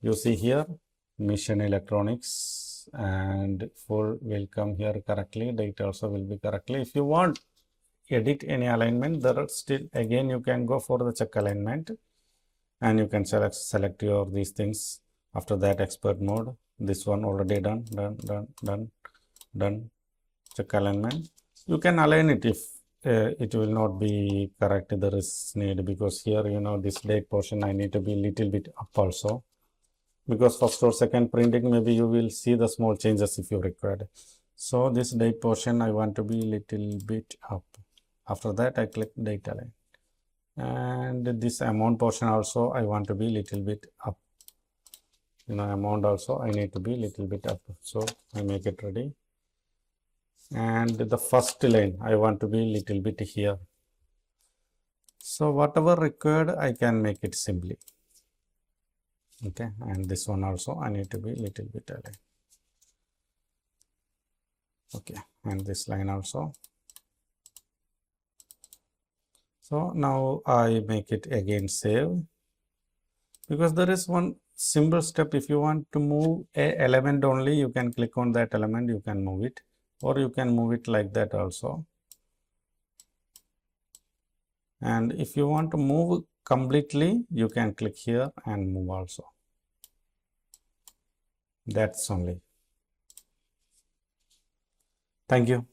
You see here mission electronics, and full will come here correctly, date also will be correctly. If you want edit any alignment, there are still again you can go for the check alignment and you can select your these things. After that expert mode, this one already done, check alignment. You can align it if it will not be correct, there is need, because here this date portion I need to be little bit up also, because first or second printing maybe you will see the small changes if you required. So this date portion I want to be little bit up. After that I click date align, and this amount portion also I want to be little bit up. Amount also I need to be little bit up. So I make it ready, and the first line I want to be little bit here. So whatever required I can make it simply. Okay, and this one also I need to be little bit aligned. Okay, and this line also. So now I make it again save, because there is one simple step. If you want to move a element only, you can click on that element, you can move it, or you can move it like that also. And if you want to move completely, you can click here and move also. That's only. Thank you.